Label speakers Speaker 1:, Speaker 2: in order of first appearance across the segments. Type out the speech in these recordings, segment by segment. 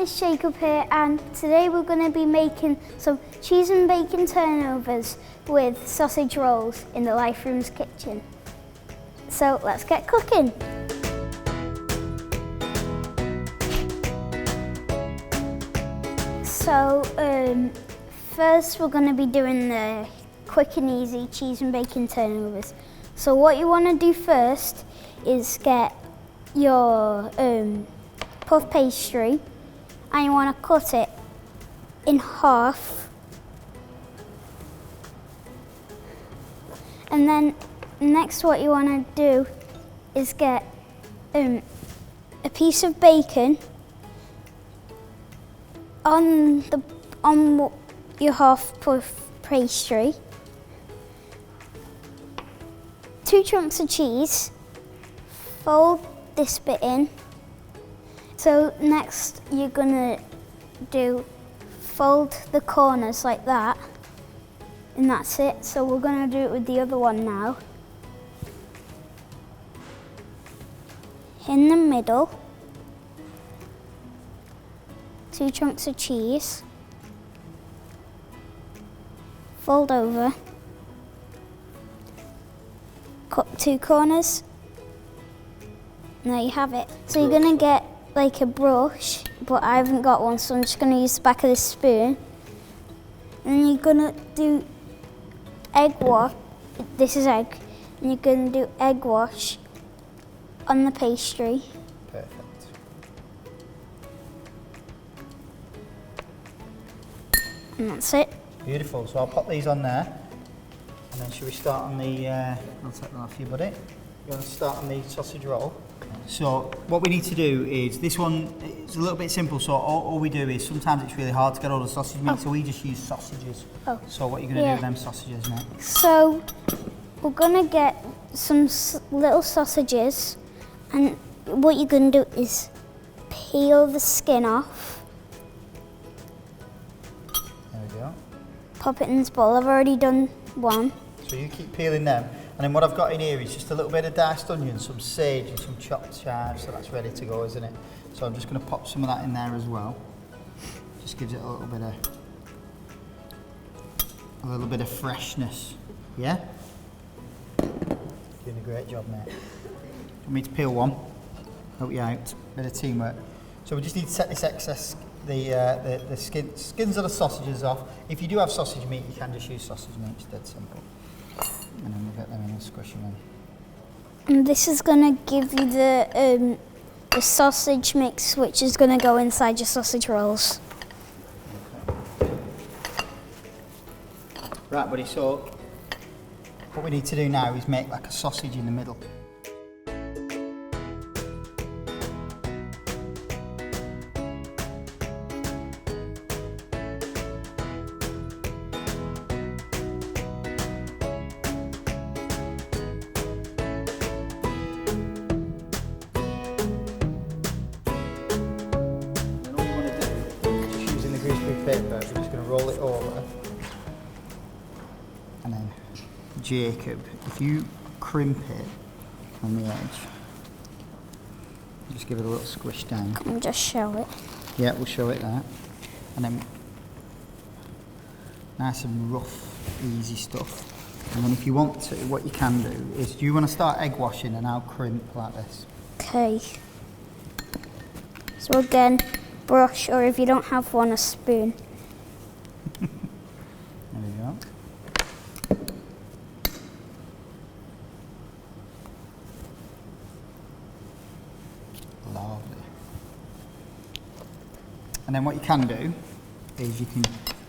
Speaker 1: it's Jacob here, and today we're going to be making some cheese and bacon turnovers with sausage rolls in the Life Room's kitchen. So let's get cooking. So first we're going to be doing the quick and easy cheese and bacon turnovers. So what you want to do first is get your puff pastry, and you want to cut it in half, and then next what you want to do is get a piece of bacon on your half puff pastry, 2 chunks of cheese, fold this bit in. So next you're gonna fold the corners like that, and that's it. So we're gonna do it with the other one now. In the middle, 2 chunks of cheese, fold over, cut 2 corners, and there you have it. So you're gonna get like a brush, but I haven't got one, so I'm just gonna use the back of this spoon. And then you're gonna do egg wash, this is egg, and you're gonna do egg wash on the pastry.
Speaker 2: Perfect.
Speaker 1: And that's it.
Speaker 2: Beautiful, so I'll pop these on there, and then should we start on the, I'll take that off you, buddy. You want to start on the sausage roll? So what we need to do is, this one is a little bit simple, so all we do is, sometimes it's really hard to get all the sausage meat, so we just use sausages. So what are you going to do with them sausages now?
Speaker 1: So we're going to get some little sausages, and what you're going to do is peel the skin off.
Speaker 2: There we go.
Speaker 1: Pop it in this bowl. I've already done one.
Speaker 2: So you keep peeling them. And then what I've got in here is just a little bit of diced onion, some sage and some chopped chives, so that's ready to go, isn't it? So I'm just going to pop some of that in there as well. Just gives it a little bit of freshness. Yeah? Doing a great job, mate. Want me to peel one? Help you out. Bit of teamwork. So we just need to set this excess, the skins of the sausages off. If you do have sausage meat, you can just use sausage meat. It's dead simple. And then we'll get them in and squish them in.
Speaker 1: And this is going to give you the sausage mix, which is going to go inside your sausage rolls.
Speaker 2: Okay. Right, buddy, so what we need to do now is make like a sausage in the middle. Paper, we're just going to roll it over, and then Jacob, if you crimp it on the edge, just give it a little squish down.
Speaker 1: Can we just show it?
Speaker 2: Yeah, we'll show it that, and then nice and rough, easy stuff. And then if you want to, what you can do is, do you want to start egg washing and I'll crimp like this?
Speaker 1: Okay. So again, brush, or if you don't have one, a spoon.
Speaker 2: There we go. Lovely. And then what you can do is you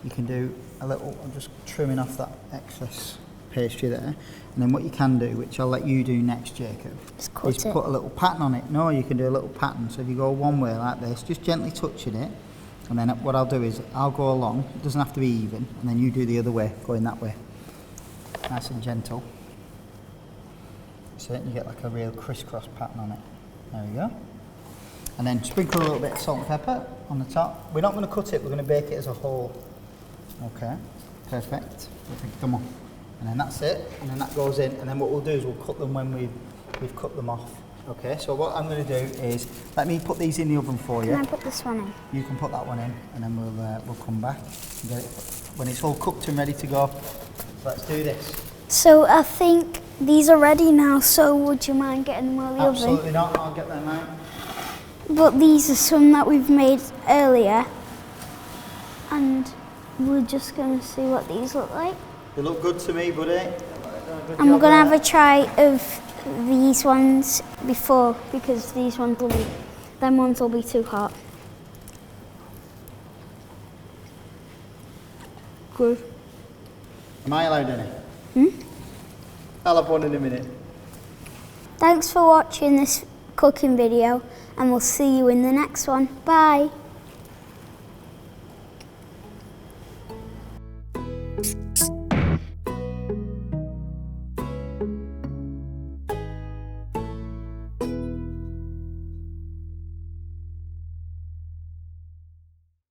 Speaker 2: can do a little, I'm just trimming off that excess pastry there, and then what you can do, which I'll let you do next, Jacob, is put a little pattern on it. No, you can do a little pattern. So if you go one way like this, just gently touching it, and then what I'll do is I'll go along. It doesn't have to be even, and then you do the other way, going that way, nice and gentle. So you get like a real crisscross pattern on it. There we go. And then sprinkle a little bit of salt and pepper on the top. We're not going to cut it. We're going to bake it as a whole. Okay, perfect. Come on. And then that's it, and then that goes in, and then what we'll do is we'll cut them when we've cut them off. Okay, so what I'm going to do is, let me put these in the oven for you.
Speaker 1: Can I put this one in?
Speaker 2: You can put that one in, and then we'll come back and get it. When it's all cooked and ready to go, let's do this.
Speaker 1: So I think these are ready now, so would you mind getting them out of the oven?
Speaker 2: Absolutely not, I'll get them out.
Speaker 1: But these are some that we've made earlier, and we're just going to see what these look like.
Speaker 2: They look good to me, buddy.
Speaker 1: And we're going to have a try of these ones before, because these ones will be, them ones will be too hot. Good.
Speaker 2: Am I allowed any? I'll have one in a minute.
Speaker 1: Thanks for watching this cooking video, and we'll see you in the next one. Bye.